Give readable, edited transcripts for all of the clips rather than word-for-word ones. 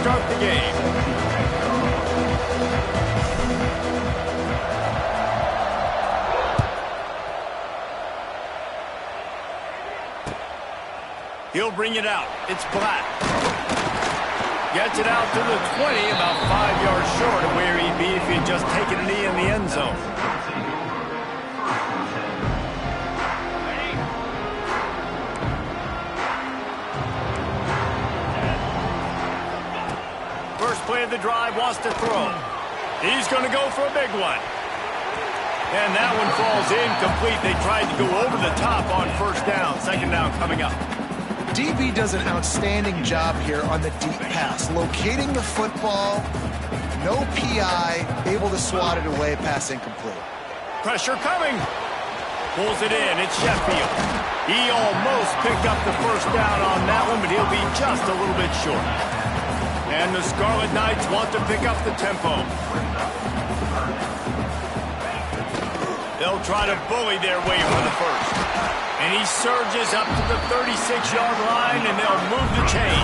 start the game. He'll bring it out. It's Black. Gets it out to the 20, about 5 yards short of where he'd be if he had just taken a knee in the end zone. First play of the drive, wants to throw. He's going to go for a big one. And that one falls incomplete. They tried to go over the top on first down. Second down coming up. DB does an outstanding job here on the deep pass. Locating the football, no PI, able to swat it away, pass incomplete. Pressure coming. Pulls it in. It's Sheffield. He almost picked up the first down on that one, but he'll be just a little bit short. And the Scarlet Knights want to pick up the tempo. They'll try to bully their way for the first. And he surges up to the 36-yard line, and they'll move the chain.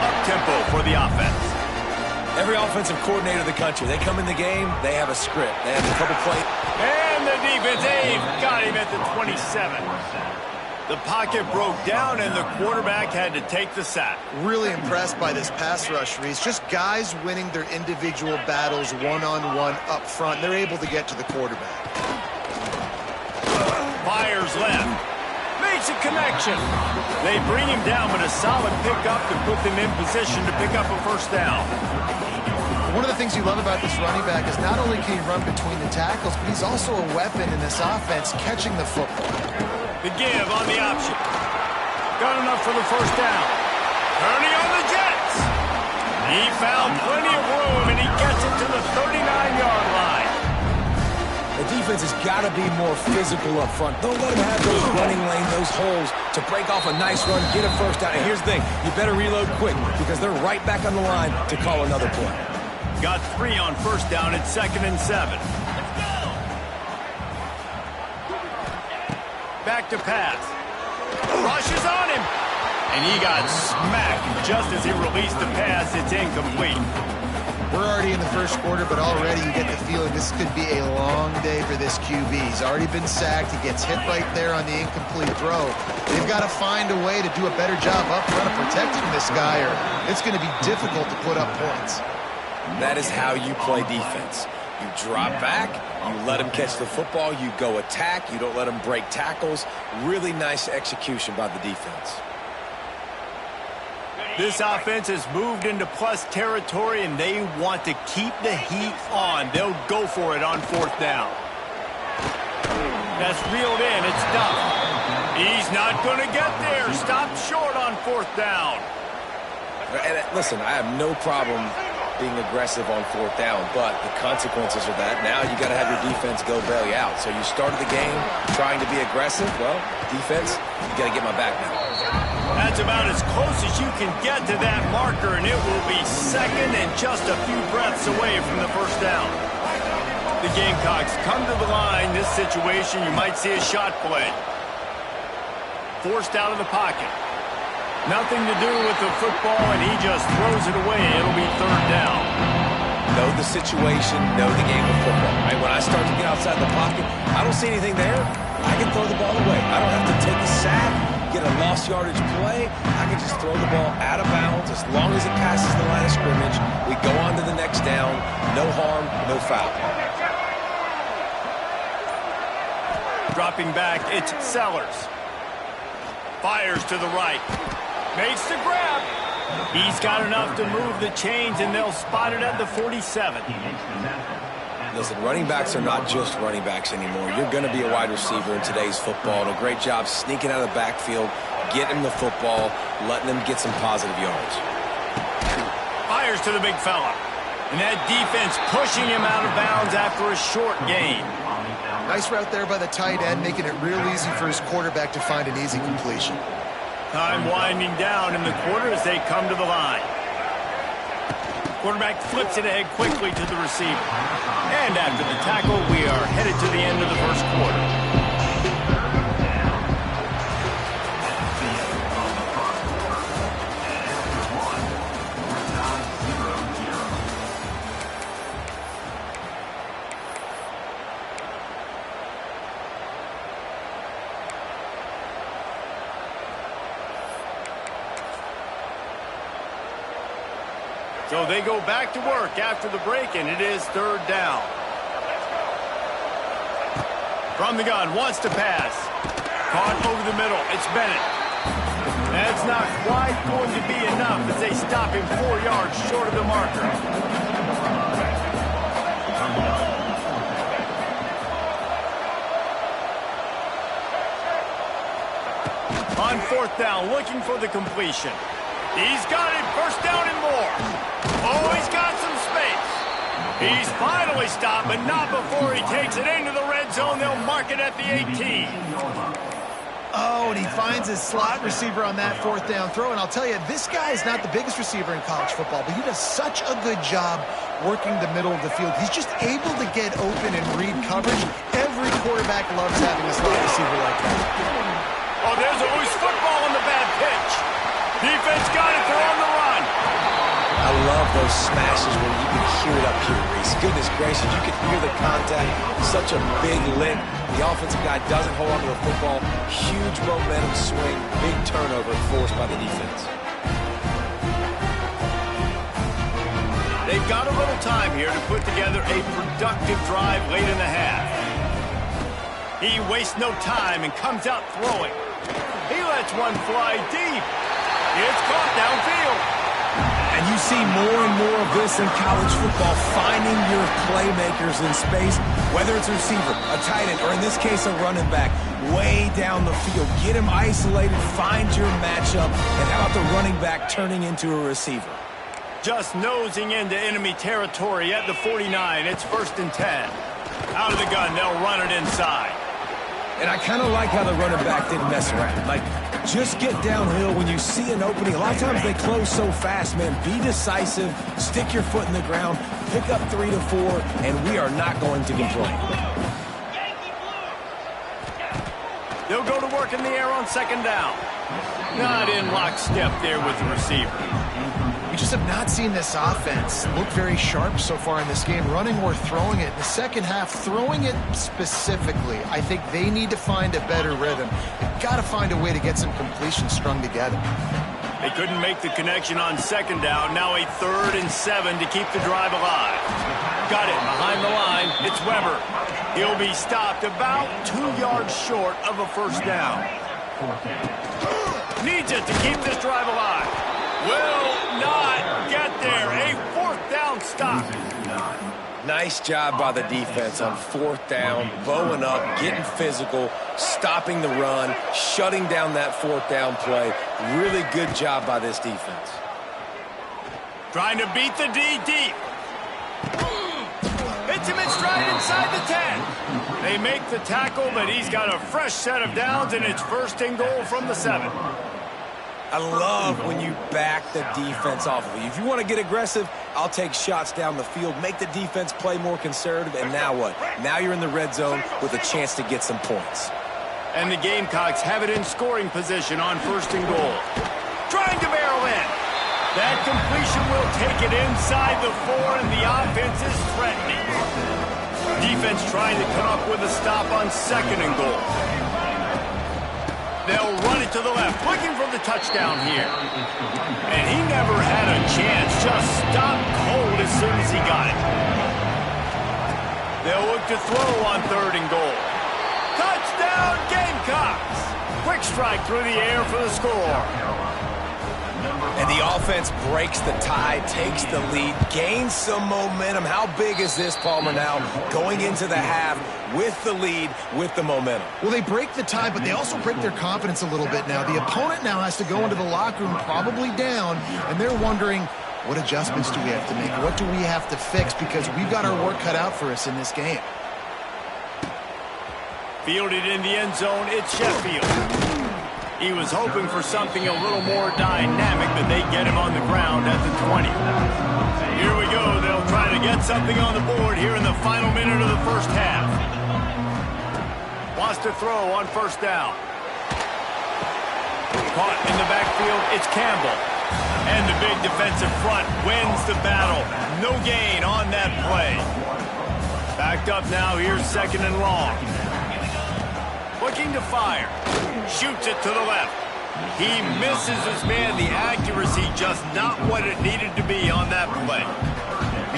Up-tempo for the offense. Every offensive coordinator in the country, they come in the game, they have a script. They have a couple plays. And the defense, they've got him at the 27. The pocket broke down, and the quarterback had to take the sack. Really impressed by this pass rush, Reese. Just guys winning their individual battles one-on-one up front. They're able to get to the quarterback. Fires left. Makes a connection. They bring him down, but a solid pickup to put them in position to pick up a first down. One of the things you love about this running back is not only can he run between the tackles, but he's also a weapon in this offense, catching the football. The give on the option. Got enough for the first down. Turning on the Jets. He found plenty of room, and he gets it to the 39-yard line. The defense has got to be more physical up front. Don't let them have those running lane, those holes to break off a nice run, get a first down. And here's the thing, you better reload quick because they're right back on the line to call another play. Got 3 on first down at 2nd and 7. Back to pass. Rushes on him. And he got smacked just as he released the pass. It's incomplete. We're already in the first quarter, but already you get the feeling this could be a long day for this QB. He's already been sacked. He gets hit right there on the incomplete throw. They've got to find a way to do a better job up front of protecting this guy, or it's going to be difficult to put up points. That is how you play defense. You drop back, you let him catch the football, you go attack, you don't let him break tackles. Really nice execution by the defense. This offense has moved into plus territory, and they want to keep the heat on. They'll go for it on fourth down. That's reeled in. It's Duff. He's not going to get there. Stopped short on fourth down. And listen, I have no problem being aggressive on fourth down, but the consequences are that now you got to have your defense go bail you out. So you started the game trying to be aggressive. Well, defense, you got to get my back now. That's about as close as you can get to that marker, and it will be second and just a few breaths away from the first down. The Gamecocks come to the line. This situation, you might see a shot play. Forced out of the pocket. Nothing to do with the football, and he just throws it away. It'll be third down. Know the situation, know the game of football. Right? When I start to get outside the pocket, I don't see anything there. I can throw the ball away. I don't have to take a sack, get a lost yardage play. I can just throw the ball out of bounds as long as it passes the line of scrimmage. We go on to the next down. No harm, no foul. Dropping back, it's Sellers. Fires to the right. Makes the grab. He's got enough to move the chains, and they'll spot it at the 47. Listen, running backs are not just running backs anymore. You're going to be a wide receiver in today's football. And a great job sneaking out of the backfield, getting the football, letting them get some positive yards. Fires to the big fella. And that defense pushing him out of bounds after a short gain. Nice route there by the tight end, making it real easy for his quarterback to find an easy completion. Time winding down in the quarter as they come to the line. Quarterback flips it ahead quickly to the receiver. And after the tackle, we are headed to the end of the first quarter. So they go back to work after the break, and it is third down. From the gun, wants to pass. Caught over the middle. It's Bennett. That's not quite going to be enough as they stop him 4 yards short of the marker. On fourth down, looking for the completion. He's got it, first down and more. Oh, he's got some space. He's finally stopped, but not before he takes it into the red zone. They'll mark it at the 18. Oh, and he finds his slot receiver on that fourth down throw. And I'll tell you, this guy is not the biggest receiver in college football, but he does such a good job working the middle of the field. He's just able to get open and read coverage. Every quarterback loves having a slot receiver like that. Oh, there's always football on the bad pitch. Defense got it, they're on the run. I love those smashes where you can hear it up here, Reese. Goodness gracious, you can hear the contact. Such a big lick. The offensive guy doesn't hold on to the football. Huge momentum swing, big turnover forced by the defense. They've got a little time here to put together a productive drive late in the half. He wastes no time and comes out throwing. He lets one fly deep. It's caught downfield. And you see more and more of this in college football, finding your playmakers in space, whether it's a receiver, a tight end, or in this case, a running back, way down the field. Get him isolated, find your matchup, and how about the running back turning into a receiver? Just nosing into enemy territory at the 49. It's 1st and 10. Out of the gun, they'll run it inside. And I kind of like how the running back didn't mess around. Like, just get downhill when you see an opening. A lot of times they close so fast, man. Be decisive, stick your foot in the ground, pick up 3 to 4, and we are not going to complain. They'll go to work in the air on 2nd down. Not in lockstep there with the receiver. We just have not seen this offense look very sharp so far in this game, running or throwing it. In the second half, throwing it specifically, I think they need to find a better rhythm. They've got to find a way to get some completions strung together. They couldn't make the connection on 2nd down. Now a 3rd and 7 to keep the drive alive. Got it behind the line. It's Weber. He'll be stopped about 2 yards short of a 1st down. Needs it to keep this drive alive. Will not get there. A 4th down stop. Nice job by the defense on 4th down, bowing up, getting physical, stopping the run, shutting down that 4th down play. Really good job by this defense. Trying to beat the D deep. Hits him in stride inside the 10. They make the tackle, but he's got a fresh set of downs, and it's 1st and goal from the 7. I love when you back the defense off of you. If you want to get aggressive, I'll take shots down the field, make the defense play more conservative, and now what? Now you're in the red zone with a chance to get some points. And the Gamecocks have it in scoring position on 1st and goal. Trying to barrel in. That completion will take it inside the 4, and the offense is threatening. Defense trying to come up with a stop on 2nd and goal. They'll run it to the left, looking for the touchdown here. And he never had a chance, just stopped cold as soon as he got it. They'll look to throw on 3rd and goal. Touchdown, Gamecocks! Quick strike through the air for the score. And the offense breaks the tie, takes the lead, gains some momentum. How big is this, Palmer, now going into the half with the lead, with the momentum? Well, they break the tie, but they also break their confidence a little bit now. The opponent now has to go into the locker room probably down, and they're wondering, what adjustments do we have to make? What do we have to fix? Because we've got our work cut out for us in this game. Fielded in the end zone, it's Sheffield. He was hoping for something a little more dynamic, but they get him on the ground at the 20. Here we go. They'll try to get something on the board here in the final minute of the 1st half. Wants to throw on 1st down. Caught in the backfield, it's Campbell. And the big defensive front wins the battle. No gain on that play. Backed up now, here's 2nd and long. Looking to fire. Shoots it to the left. He misses his man. The accuracy just not what it needed to be on that play.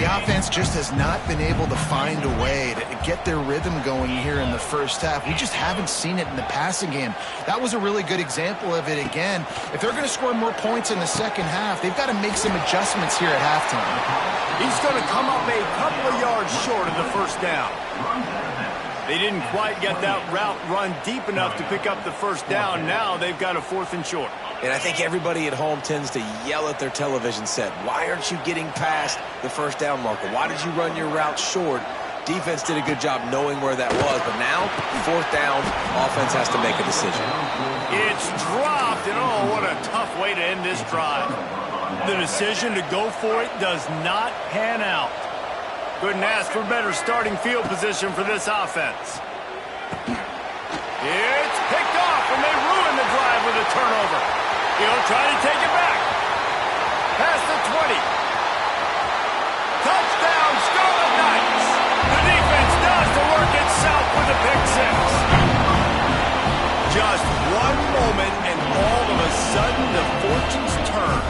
The offense just has not been able to find a way to get their rhythm going here in the first half. We just haven't seen it in the passing game. That was a really good example of it again. If they're going to score more points in the second half, they've got to make some adjustments here at halftime. He's going to come up a couple of yards short of the first down. They didn't quite get that route run deep enough to pick up the first down. Now they've got a 4th and short. And I think everybody at home tends to yell at their television set, why aren't you getting past the first down marker? Why did you run your route short? Defense did a good job knowing where that was, but now, 4th down, offense has to make a decision. It's dropped, and oh, what a tough way to end this drive. The decision to go for it does not pan out. Couldn't ask for better starting field position for this offense. It's picked off, and they ruin the drive with a turnover. He'll try to take it back. Past the 20. Touchdown, Scarlet Knights. The defense does the work itself with a pick 6. Just one moment, and all of a sudden, the fortunes turn.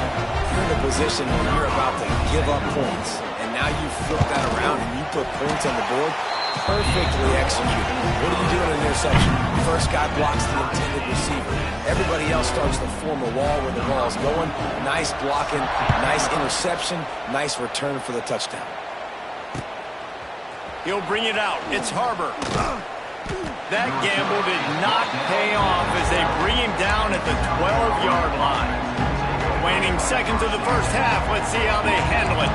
You're in a position where you're about to give up points, and now you flip that around and you put points on the board. Perfectly executed. What do you do in an interception? First guy blocks the intended receiver. Everybody else starts to form a wall where the ball's going. Nice blocking, nice interception, nice return for the touchdown. He'll bring it out. It's Harbor. That gamble did not pay off as they bring him down at the 12-yard line. Waning seconds of the first half. Let's see how they handle it.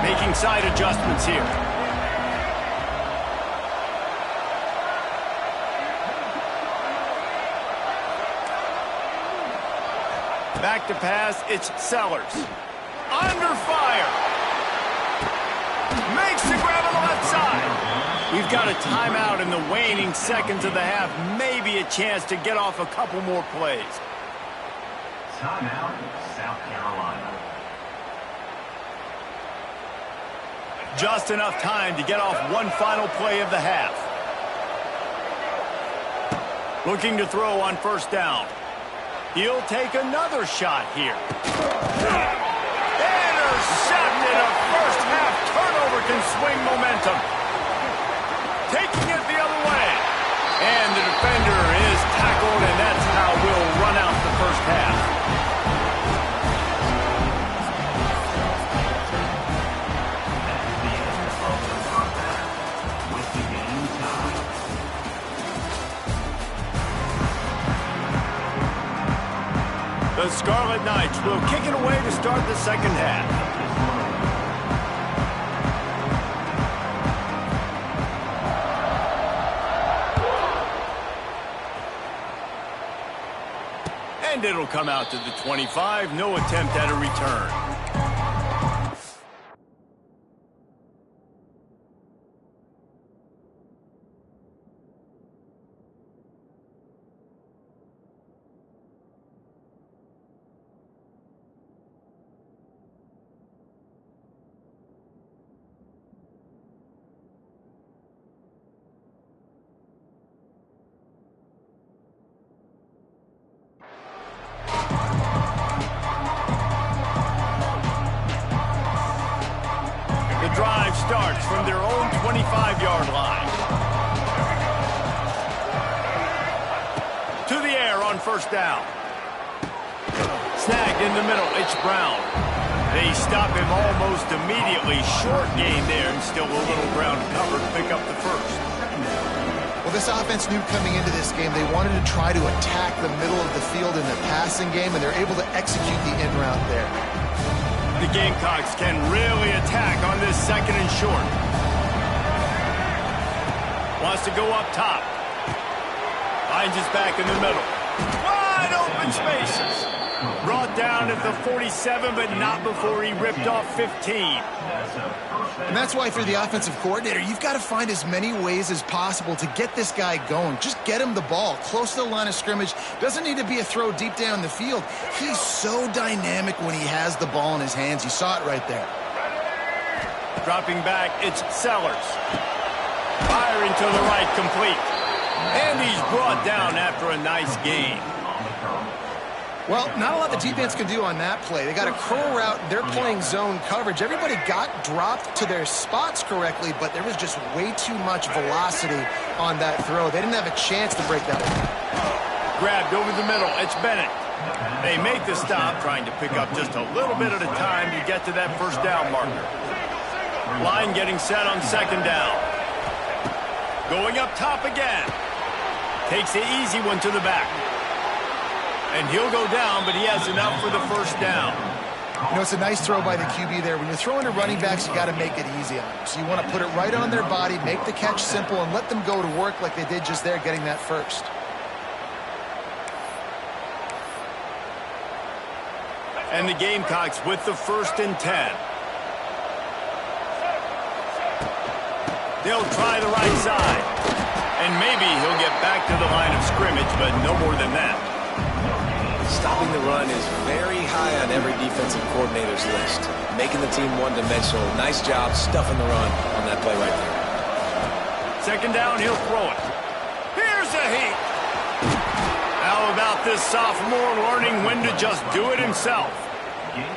Making side adjustments here. Back to pass, it's Sellers. Under fire. Makes the grab on the left side. We've got a timeout in the waning seconds of the half. Maybe a chance to get off a couple more plays. Timeout, South Carolina. Just enough time to get off one final play of the half. Looking to throw on first down. He'll take another shot here. Intercepted. A first half turnover can swing momentum. Taking it the other way. And the defender is tackled, and that's how we'll run out the first half. The Scarlet Knights will kick it away to start the second half. And it'll come out to the 25. No attempt at a return. Drive starts from their own 25-yard line. To the air on first down. Snagged in the middle, it's Brown. They stop him almost immediately. Short gain there, and still a little ground cover to pick up the first. Well, this offense knew coming into this game they wanted to try to attack the middle of the field in the passing game, and they're able to execute the in route there. The Gamecocks can really attack on this second and short. Wants to go up top. Finds his back in the middle. Wide open spaces. Brought down at the 47, but not before he ripped off 15. And that's why for the offensive coordinator, you've got to find as many ways as possible to get this guy going. Just get him the ball close to the line of scrimmage. Doesn't need to be a throw deep down the field. He's so dynamic when he has the ball in his hands. You saw it right there. Dropping back, it's Sellers. Firing to the right, complete. And he's brought down after a nice gain. Well, not a lot the defense can do on that play. They got a curl route. They're playing zone coverage. Everybody got dropped to their spots correctly, but there was just way too much velocity on that throw. They didn't have a chance to break that one. Grabbed over the middle. It's Bennett. They make the stop, trying to pick up just a little bit at a time to get to that first down marker. Line getting set on second down. Going up top again. Takes the easy one to the back. And he'll go down, but he has enough for the first down. You know, it's a nice throw by the QB there. When you're throwing to running backs, you got to make it easy on them. So you want to put it right on their body, make the catch simple, and let them go to work like they did just there, getting that first. And the Gamecocks with the 1st and 10. They'll try the right side. And maybe he'll get back to the line of scrimmage, but no more than that. Stopping the run is very high on every defensive coordinator's list. Making the team one-dimensional. Nice job stuffing the run on that play right there. Second down, he'll throw it. Here's a heat. How about this sophomore learning when to just do it himself?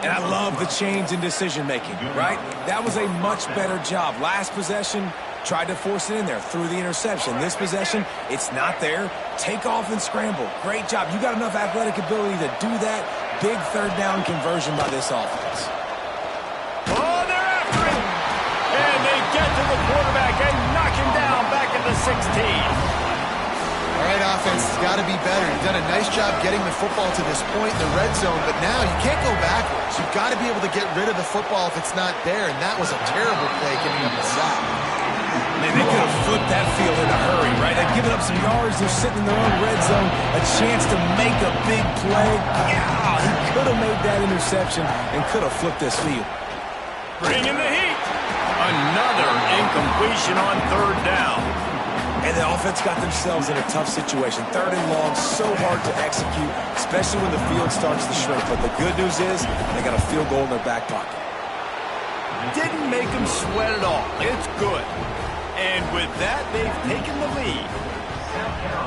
And I love the change in decision-making, right? That was a much better job. Last possession, tried to force it in there, threw the interception. This possession, it's not there. Take off and scramble. Great job. You got enough athletic ability to do that. Big third down conversion by this offense. Oh, they're after him. And they get to the quarterback and knock him down back at the 16. All right, offense has got to be better. You've done a nice job getting the football to this point in the red zone, but now you can't go backwards. You've got to be able to get rid of the football if it's not there, and that was a terrible play giving up a sack. Man, they could have flipped that field in a hurry, right? They've given up some yards. They're sitting in their own red zone. A chance to make a big play. Yeah, he could have made that interception and could have flipped this field. Bringing the heat. Another incompletion on third down. And the offense got themselves in a tough situation. Third and long, so hard to execute, especially when the field starts to shrink. But the good news is they got a field goal in their back pocket. Didn't make them sweat at all. It's good. And with that, they've taken the lead.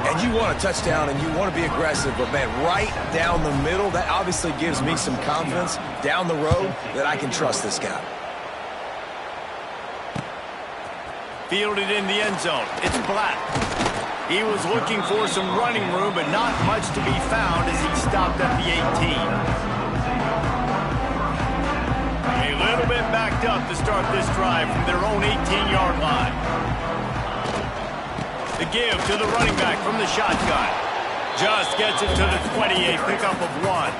And you want a touchdown and you want to be aggressive, but man, right down the middle, that obviously gives me some confidence down the road that I can trust this guy. Fielded in the end zone. It's Black. He was looking for some running room, but not much to be found as he stopped at the 18. A little bit backed up to start this drive from their own 18-yard line. The give to the running back from the shotgun. Just gets it to the 28, pickup of 1.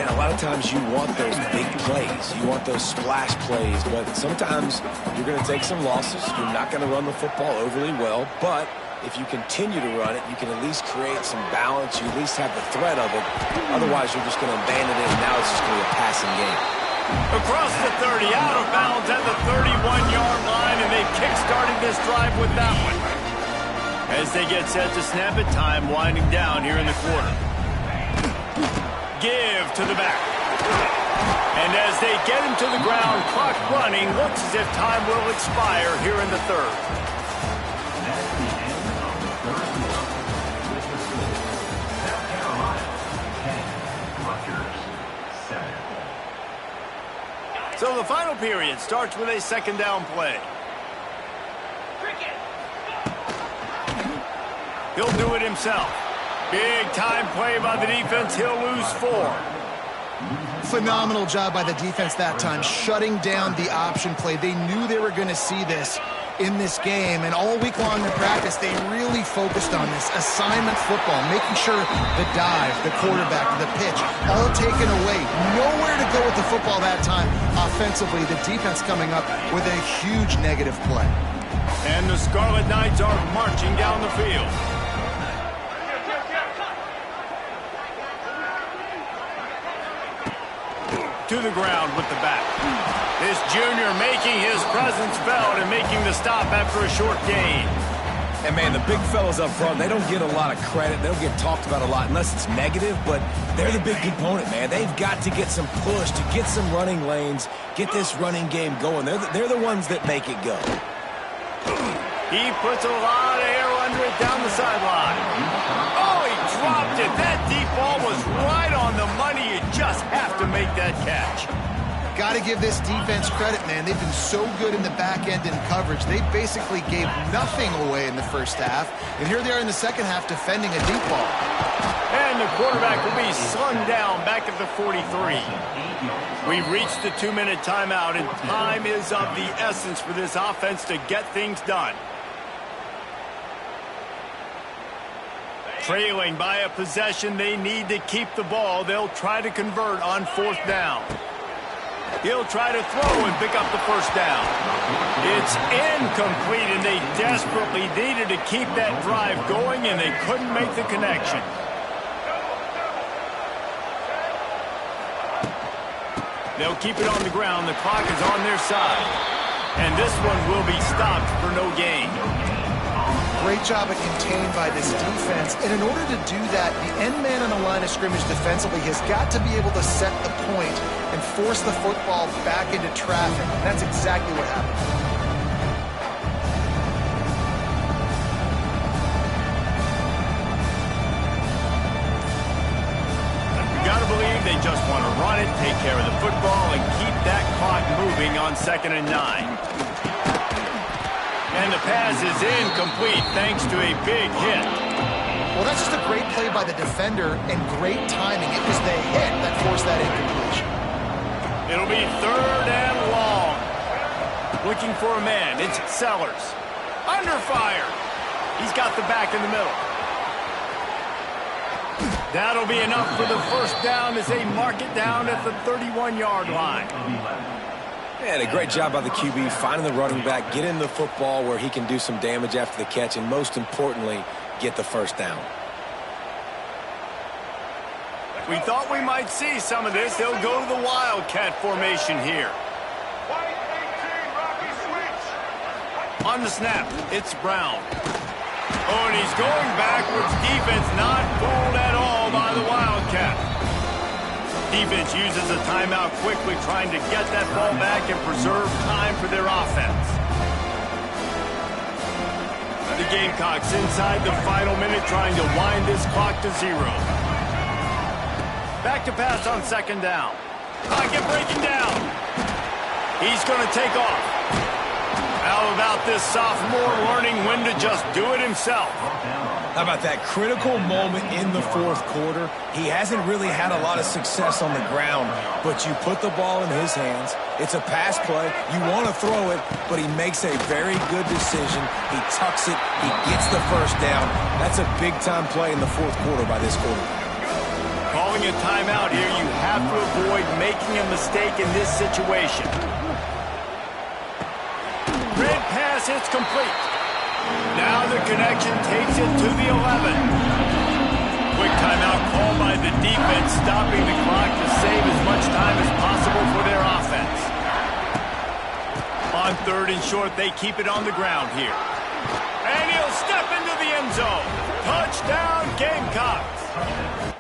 And a lot of times you want those big plays. You want those splash plays, but sometimes you're going to take some losses. You're not going to run the football overly well, but if you continue to run it, you can at least create some balance. You at least have the threat of it. Otherwise, you're just going to abandon it, and now it's just going to be a passing game. Across the 30, out of bounds at the 31-yard line, and they kick-started this drive with that one. As they get set to snap it, time winding down here in the quarter. Give to the back. And as they get him to the ground, clock running, looks as if time will expire here in the third. So the final period starts with a second down play. He'll do it himself. Big time play by the defense. He'll lose 4. Phenomenal job by the defense that time, shutting down the option play. They knew they were going to see this in this game, and all week long in practice, they really focused on this assignment football, making sure the dive, the quarterback, the pitch, all taken away. Nowhere to go with the football that time. Offensively, the defense coming up with a huge negative play. And the Scarlet Knights are marching down the field. To the ground with the back. This junior making his presence felt and making the stop after a short gain. And man, the big fellas up front, they don't get a lot of credit. They don't get talked about a lot unless it's negative, but they're the big component, man. They've got to get some push, to get some running lanes, get this running game going. They're the ones that make it go. He puts a lot of air under it down the sideline. Oh, he dropped it. That deep ball was just have to make that catch. Got to give this defense credit, man. They've been so good in the back end in coverage. They basically gave nothing away in the first half, and here they are in the second half defending a deep ball. And the quarterback will be slung down back at the 43. We've reached the 2-minute timeout, and time is of the essence for this offense to get things done. Trailing by a possession, they need to keep the ball. They'll try to convert on 4th down. He'll try to throw and pick up the first down. It's incomplete, and they desperately needed to keep that drive going, and they couldn't make the connection. They'll keep it on the ground. The clock is on their side. And this one will be stopped for no gain. Great job at contained by this defense. And in order to do that, the end man on the line of scrimmage defensively has got to be able to set the point and force the football back into traffic. And that's exactly what happened. They just want to run it, take care of the football, and keep that clock moving on 2nd and 9. And the pass is incomplete thanks to a big hit. Well, that's just a great play by the defender and great timing. It was the hit that forced that incompletion. It'll be 3rd and long. Looking for a man. It's Sellers. Under fire. He's got the back in the middle. That'll be enough for the first down as they mark it down at the 31-yard line. And a great job by the QB finding the running back, getting the football where he can do some damage after the catch, and most importantly, get the first down. We thought we might see some of this. They'll go to the Wildcat formation here. On the snap, it's Brown. Oh, and he's going backwards. Defense not fooled at all by the Wildcat. Defense uses a timeout quickly, trying to get that ball back and preserve time for their offense. The Gamecocks inside the final minute, trying to wind this clock to 0. Back to pass on 2nd down. Pocket breaking down. He's going to take off. How about this sophomore learning when to just do it himself? How about that critical moment in the 4th quarter? He hasn't really had a lot of success on the ground, but you put the ball in his hands. It's a pass play. You want to throw it, but he makes a very good decision. He tucks it. He gets the first down. That's a big-time play in the 4th quarter by this quarterback. Calling a timeout here, you have to avoid making a mistake in this situation. Red pass hits complete. Now the connection takes it to the 11. Quick timeout called by the defense, stopping the clock to save as much time as possible for their offense. On 3rd and short, they keep it on the ground here. And he'll step into the end zone. Touchdown, Gamecocks.